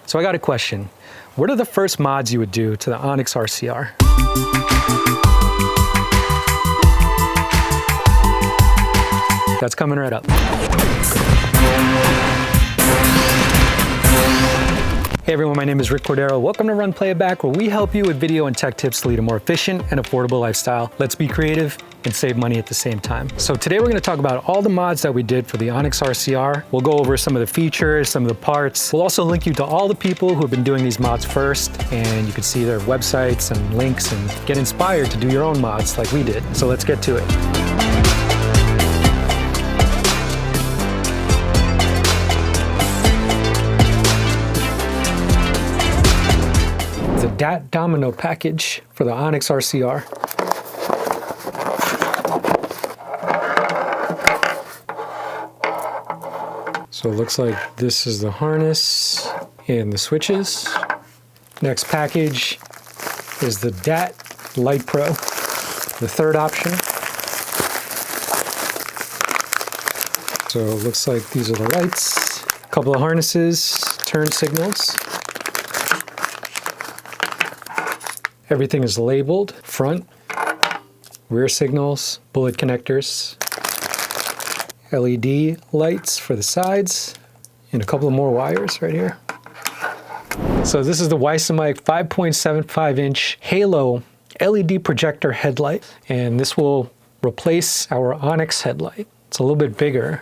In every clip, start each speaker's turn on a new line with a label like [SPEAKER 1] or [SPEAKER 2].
[SPEAKER 1] So I got a question. What are the first mods you would do to the Onyx RCR? That's coming right up. Hey everyone, my name is Rick Cordero. Welcome to RunPlayBack, where we help you with video and tech tips to lead a more efficient and affordable lifestyle. Let's be creative and save money at the same time. So today we're gonna talk about all the mods that we did for the Onyx RCR. We'll go over some of the features, some of the parts. We'll also link you to all the people who have been doing these mods first, and you can see their websites and links and get inspired to do your own mods like we did. So let's get to it. The DAT domino package for the Onyx RCR. So it looks like this is the harness and the switches. Next package is the DAT Light Pro, the third option. So it looks like these are the lights, a couple of harnesses, turn signals. Everything is labeled, front, rear signals, bullet connectors, LED lights for the sides, and a couple of more wires right here. So this is the Onyx 5.75-inch Halo LED projector headlight, and this will replace our Onyx headlight. It's a little bit bigger.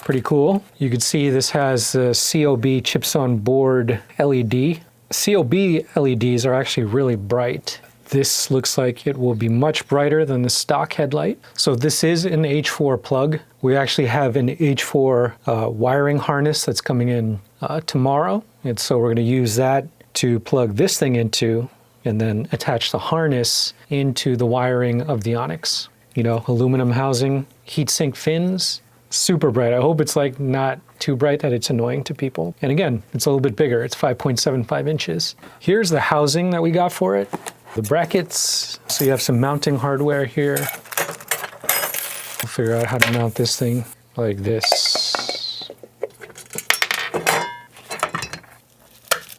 [SPEAKER 1] Pretty cool. You can see this has the COB chips on board LED. COB LEDs are actually really bright. This looks like it will be much brighter than the stock headlight. So this is an H4 plug. We actually have an H4 wiring harness that's coming in tomorrow. And so we're gonna use that to plug this thing into and then attach the harness into the wiring of the Onyx. You know, aluminum housing, heat sink fins, super bright. I hope it's like not too bright that it's annoying to people. And again, it's a little bit bigger. It's 5.75 inches. Here's the housing that we got for it. The brackets. So you have some mounting hardware here. We'll figure out how to mount this thing like this.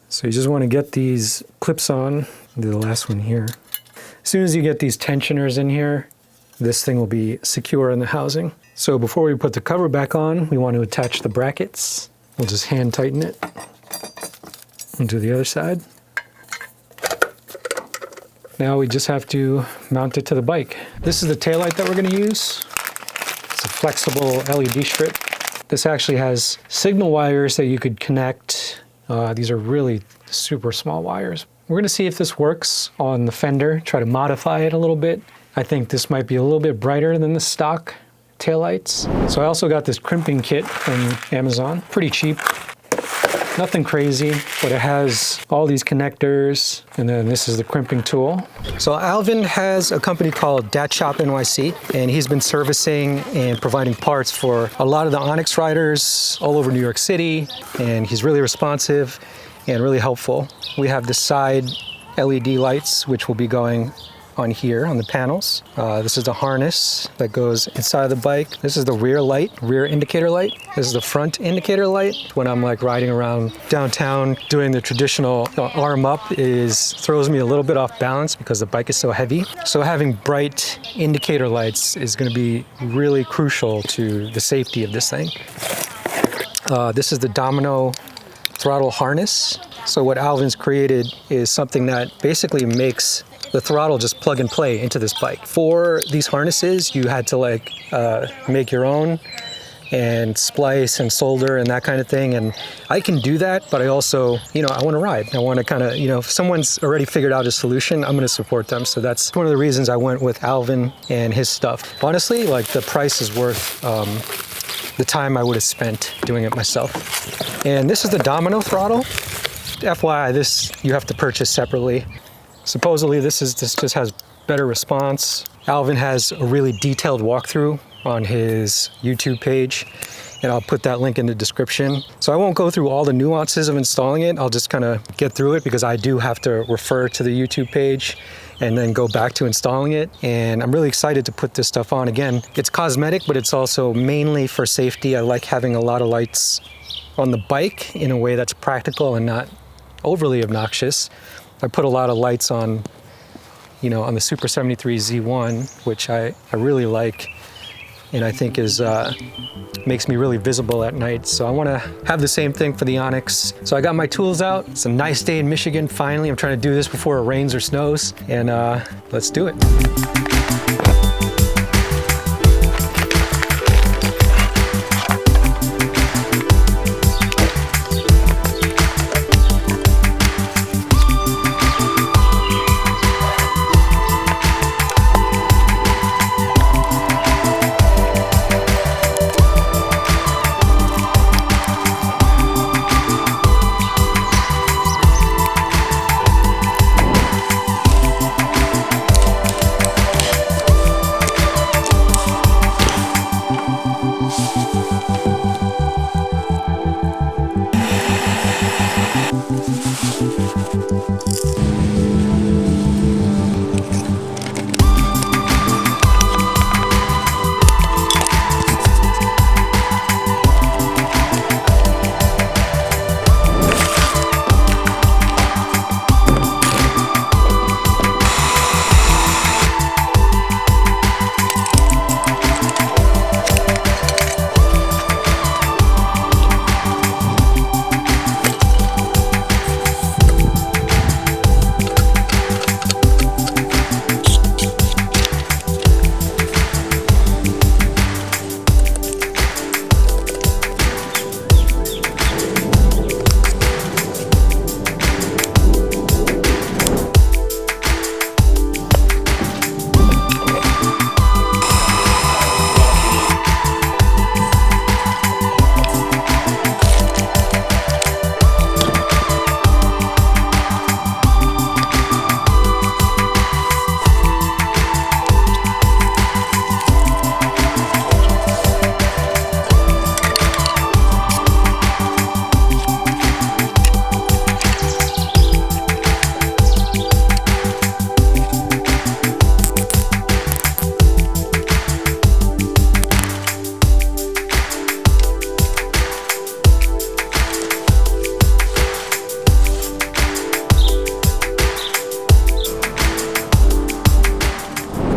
[SPEAKER 1] So you just want to get these clips on. I'll do the last one here. As soon as you get these tensioners in here, this thing will be secure in the housing. So before we put the cover back on, we want to attach the brackets. We'll just hand tighten it. And do the other side. Now we just have to mount it to the bike. This is the taillight that we're going to use. It's a flexible LED strip. This actually has signal wires that you could connect. These are really super small wires. We're going to see if this works on the fender, try to modify it a little bit. I think this might be a little bit brighter than the stock taillights. So I also got this crimping kit from Amazon, pretty cheap. Nothing crazy, but it has all these connectors, and then this is the crimping tool. So Alvin has a company called Dat Shop NYC, and he's been servicing and providing parts for a lot of the Onyx riders all over New York City, and he's really responsive and really helpful. We have the side LED lights, which will be going on here on the panels. This is the harness that goes inside the bike. This is the rear light, rear indicator light. This is the front indicator light. When I'm like riding around downtown doing the traditional arm up throws me a little bit off balance because the bike is so heavy. So having bright indicator lights is going to be really crucial to the safety of this thing. This is the domino throttle harness. So what Alvin's created is something that basically makes the throttle just plug and play into this bike. For these harnesses, you had to like make your own and splice and solder and that kind of thing. And I can do that, but I also, I want to ride. I want to kind of, if someone's already figured out a solution, I'm going to support them. So that's one of the reasons I went with Alvin and his stuff. Honestly, like the price is worth the time I would have spent doing it myself. And this is the domino throttle. FYI, this you have to purchase separately. Supposedly this just has better response. Alvin has a really detailed walkthrough on his YouTube page, and I'll put that link in the description. So I won't go through all the nuances of installing it. I'll just kind of get through it because I do have to refer to the YouTube page and then go back to installing it. And I'm really excited to put this stuff on. Again, it's cosmetic, but it's also mainly for safety. I like having a lot of lights on the bike in a way that's practical and not overly obnoxious. I put a lot of lights on, you know, on the Super 73 Z1, which I really like, and I think is makes me really visible at night. So I want to have the same thing for the Onyx. So I got my tools out. It's a nice day in Michigan, finally. I'm trying to do this before it rains or snows, and let's do it.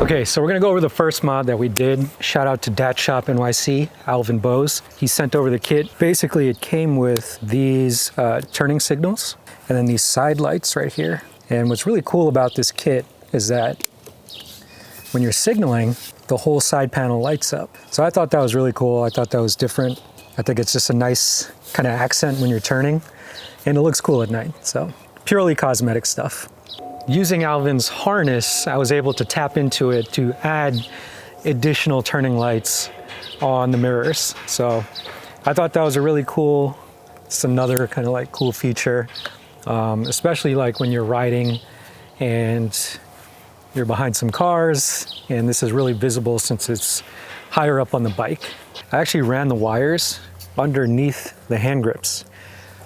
[SPEAKER 1] Okay, so we're gonna go over the first mod that we did. Shout out to Dat Shop NYC, Alvin Bose. He sent over the kit. Basically, it came with these turning signals and then these side lights right here. And what's really cool about this kit is that when you're signaling, the whole side panel lights up. So I thought that was really cool. I thought that was different. I think it's just a nice kind of accent when you're turning, and it looks cool at night. So purely cosmetic stuff. Using Alvin's harness, I was able to tap into it to add additional turning lights on the mirrors. So I thought that was a really cool, it's another kind of like cool feature, especially like when you're riding and you're behind some cars, and this is really visible since it's higher up on the bike. I actually ran the wires underneath the hand grips.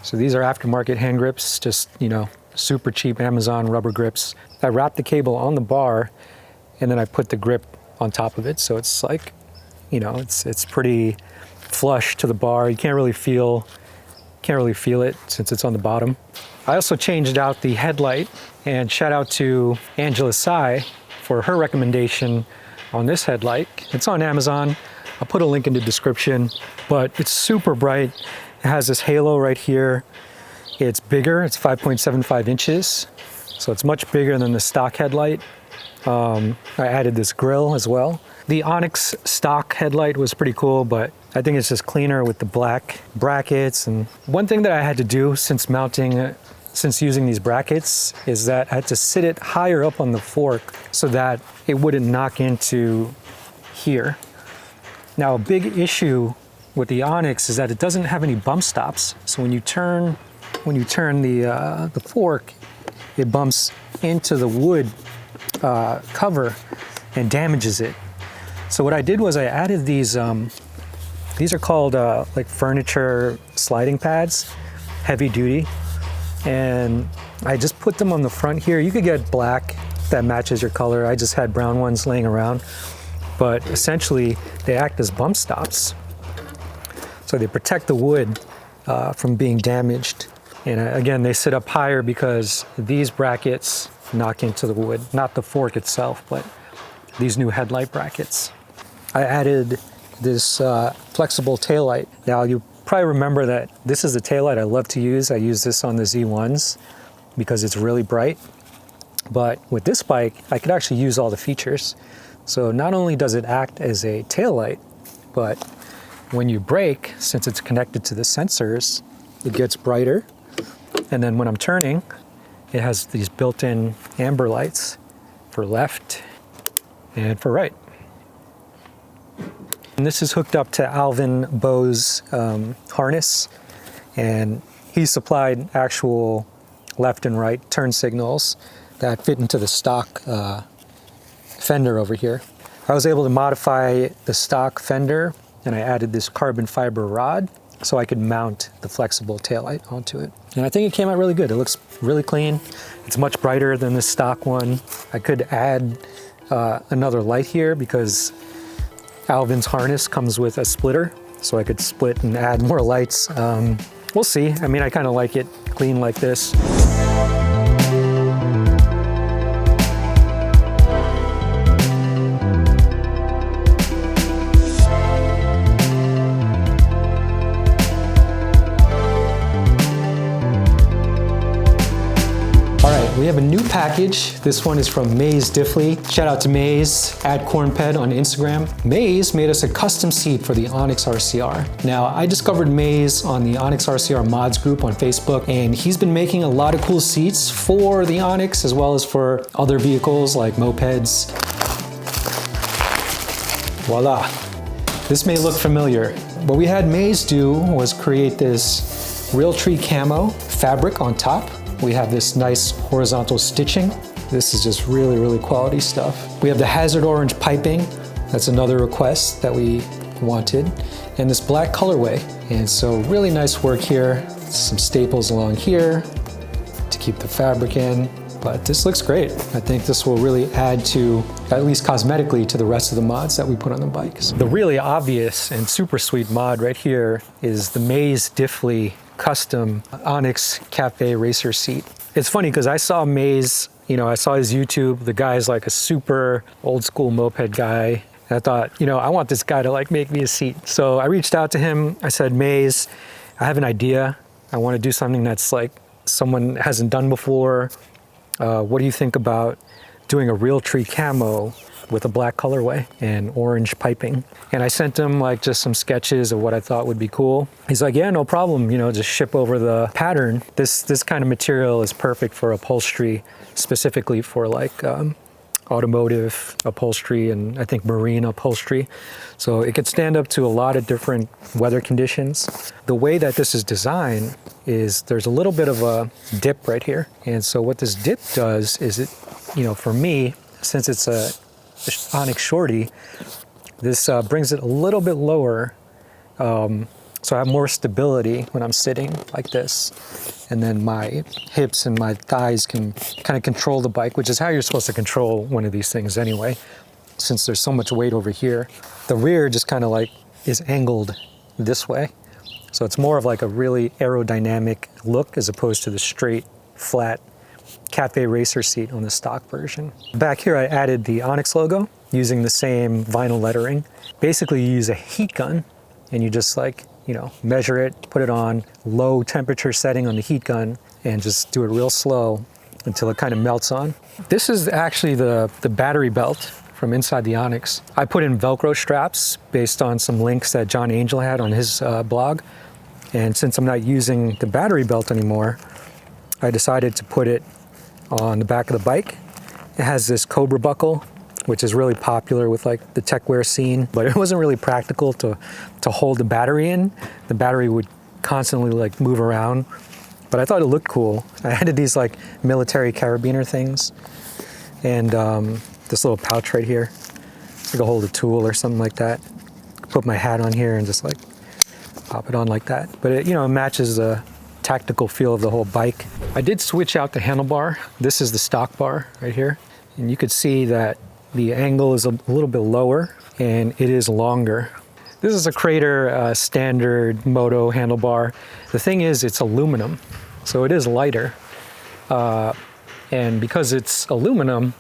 [SPEAKER 1] So these are aftermarket hand grips, just, you know, super cheap Amazon rubber grips. I wrapped the cable on the bar and then I put the grip on top of it. So it's like, you know, it's pretty flush to the bar. You can't really feel it since it's on the bottom. I also changed out the headlight, and shout out to Angela Sai for her recommendation on this headlight. It's on Amazon. I'll put a link in the description, but it's super bright. It has this halo right here. It's bigger, it's 5.75 inches, so it's much bigger than the stock headlight. I added this grille as well. The Onyx stock headlight was pretty cool, but I think it's just cleaner with the black brackets. And one thing that I had to do since using these brackets is that I had to sit it higher up on the fork so that it wouldn't knock into here. Now, a big issue with the Onyx is that it doesn't have any bump stops. So when you turn the fork, it bumps into the wood cover and damages it. So what I did was I added these are called like furniture sliding pads, heavy duty. And I just put them on the front here. You could get black that matches your color. I just had brown ones laying around. But essentially, they act as bump stops. So they protect the wood from being damaged. And again, they sit up higher because these brackets knock into the wood, not the fork itself, but these new headlight brackets. I added this flexible taillight. Now you probably remember that this is the taillight I love to use. I use this on the Z1s because it's really bright. But with this bike, I could actually use all the features. So not only does it act as a taillight, but when you brake, since it's connected to the sensors, it gets brighter. And then when I'm turning, it has these built-in amber lights for left and for right. And this is hooked up to Alvin Bow's harness, and he supplied actual left and right turn signals that fit into the stock fender over here. I was able to modify the stock fender, and I added this carbon fiber rod so I could mount the flexible taillight onto it. And I think it came out really good. It looks really clean. It's much brighter than the stock one. I could add another light here because Alvin's harness comes with a splitter, so I could split and add more lights. We'll see. I mean, I kind of like it clean like this. We have a new package. This one is from Maze Diffley. Shout out to Maze, @cornped on Instagram. Maze made us a custom seat for the Onyx RCR. Now, I discovered Maze on the Onyx RCR Mods group on Facebook, and he's been making a lot of cool seats for the Onyx as well as for other vehicles like mopeds. Voila. This may look familiar. What we had Maze do was create this Realtree camo fabric on top. We have this nice horizontal stitching. This is just really, really quality stuff. We have the hazard orange piping. That's another request that we wanted. And this black colorway. And so really nice work here. Some staples along here to keep the fabric in. But this looks great. I think this will really add to, at least cosmetically, to the rest of the mods that we put on the bikes. The really obvious and super sweet mod right here is the Maze Diffley custom Onyx Cafe Racer seat. It's funny because I saw Maze, I saw his YouTube. The guy's like a super old school moped guy. And I thought, I want this guy to like make me a seat. So I reached out to him. I said, Maze, I have an idea. I want to do something that's like someone hasn't done before. What do you think about doing a Realtree camo with a black colorway and orange piping? And I sent him like just some sketches of what I thought would be cool. He's like, yeah, no problem, just ship over the pattern. This kind of material is perfect for upholstery, specifically for like automotive upholstery and I think marine upholstery. So it could stand up to a lot of different weather conditions. The way that this is designed is there's a little bit of a dip right here. And so what this dip does is it, for me, since it's a Onyx Shorty, this brings it a little bit lower, so I have more stability when I'm sitting like this. And then my hips and my thighs can kind of control the bike, which is how you're supposed to control one of these things anyway, since there's so much weight over here. The rear just kind of like is angled this way. So it's more of like a really aerodynamic look as opposed to the straight, flat Cafe Racer seat on the stock version. Back here I added the Onyx logo using the same vinyl lettering. Basically you use a heat gun and you just like, measure it, put it on low temperature setting on the heat gun and just do it real slow until it kind of melts on. This is actually the battery belt from inside the Onyx. I put in Velcro straps based on some links that John Angel had on his blog. And since I'm not using the battery belt anymore, I decided to put it on the back of the bike. It has this Cobra buckle, which is really popular with like the tech wear scene, but it wasn't really practical to hold the battery in. The battery would constantly like move around, but I thought it looked cool. I added these like military carabiner things and this little pouch right here. I could hold a tool or something like that. Put my hat on here and just like pop it on like that. But it, it matches the tactical feel of the whole bike. I did switch out the handlebar. This is the stock bar right here. And you could see that the angle is a little bit lower and it is longer. This is a Crater standard moto handlebar. The thing is, it's aluminum, so it is lighter. And because it's aluminum,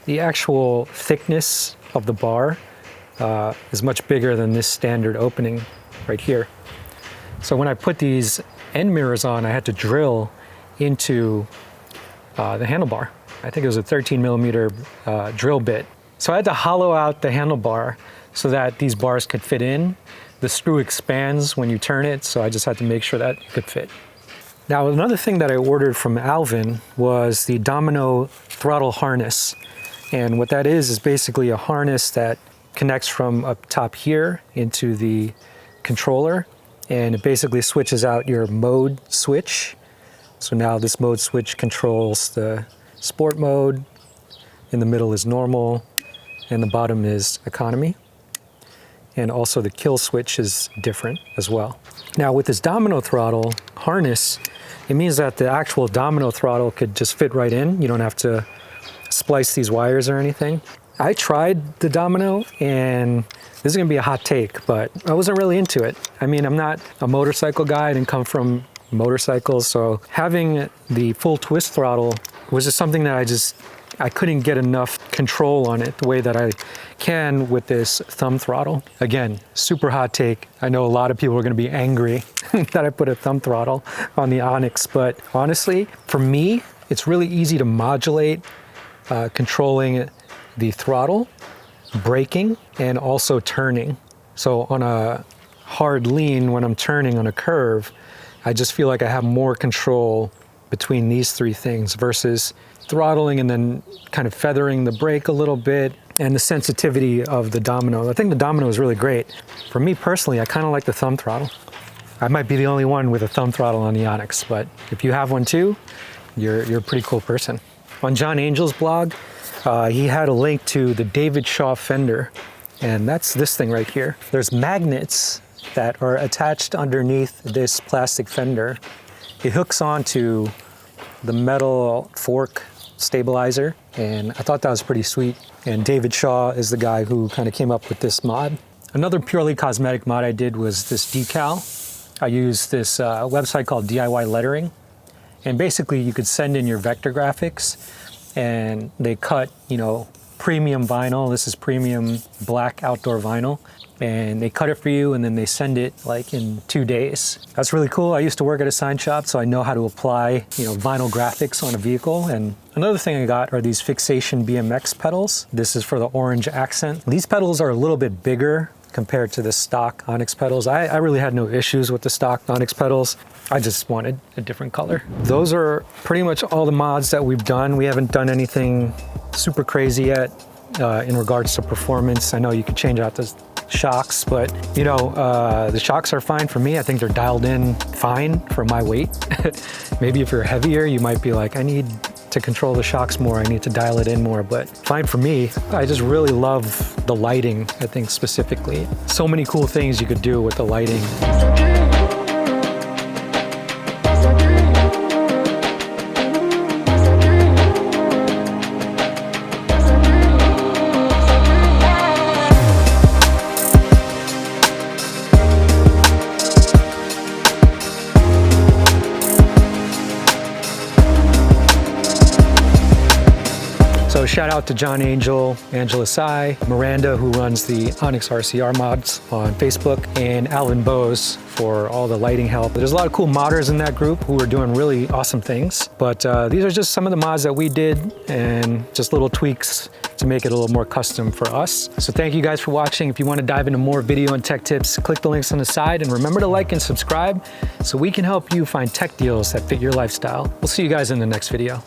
[SPEAKER 1] the actual thickness of the bar is much bigger than this standard opening right here. So when I put these end mirrors on, I had to drill into the handlebar. I think it was a 13 millimeter drill bit. So I had to hollow out the handlebar so that these bars could fit in. The screw expands when you turn it, so I just had to make sure that it could fit. Now, another thing that I ordered from Alvin was the Domino throttle harness. And what that is basically a harness that connects from up top here into the controller, and it basically switches out your mode switch. So now this mode switch controls the sport mode, in the middle is normal, and the bottom is economy. And also the kill switch is different as well. Now with this Domino throttle harness, it means that the actual Domino throttle could just fit right in. You don't have to splice these wires or anything. I tried the Domino, and this is gonna be a hot take, but I wasn't really into it. I mean, I'm not a motorcycle guy, I didn't come from motorcycles, so having the full twist throttle was just something that I couldn't get enough control on it the way that I can with this thumb throttle. Again, super hot take. I know a lot of people are gonna be angry that I put a thumb throttle on the Onyx, but honestly, for me, it's really easy to modulate controlling the throttle, braking, and also turning. So on a hard lean, when I'm turning on a curve, I just feel like I have more control between these three things versus throttling and then kind of feathering the brake a little bit, and the sensitivity of the Domino. I think the Domino is really great. For me personally, I kind of like the thumb throttle. I might be the only one with a thumb throttle on the Onyx, but if you have one too, you're a pretty cool person. On John Angel's blog, he had a link to the David Shaw fender, and that's this thing right here. There's magnets that are attached underneath this plastic fender. It hooks onto the metal fork stabilizer, and I thought that was pretty sweet. And David Shaw is the guy who kind of came up with this mod. Another purely cosmetic mod I did was this decal. I used this website called DIY Lettering, and basically you could send in your vector graphics, and they cut, you know, premium vinyl. This is premium black outdoor vinyl, and they cut it for you, and then they send it like in 2 days. That's really cool. I used to work at a sign shop, so I know how to apply, you know, vinyl graphics on a vehicle. And another thing I got are these fixation BMX pedals. This is for the orange accent. These pedals are a little bit bigger compared to the stock Onyx pedals. I really had no issues with the stock Onyx pedals. I just wanted a different color. Those are pretty much all the mods that we've done. We haven't done anything super crazy yet in regards to performance. I know you could change out the shocks, but you know, the shocks are fine for me. I think they're dialed in fine for my weight. Maybe if you're heavier, you might be like, I need to control the shocks more, I need to dial it in more, but fine for me. I just really love the lighting, I think specifically. So many cool things you could do with the lighting. So shout out to John Angel, Angela Sai, Miranda, who runs the Onyx RCR Mods on Facebook, and Alvin Bose for all the lighting help. There's a lot of cool modders in that group who are doing really awesome things. But these are just some of the mods that we did, and just little tweaks to make it a little more custom for us. So thank you guys for watching. If you want to dive into more video and tech tips, click the links on the side, and remember to like and subscribe so we can help you find tech deals that fit your lifestyle. We'll see you guys in the next video.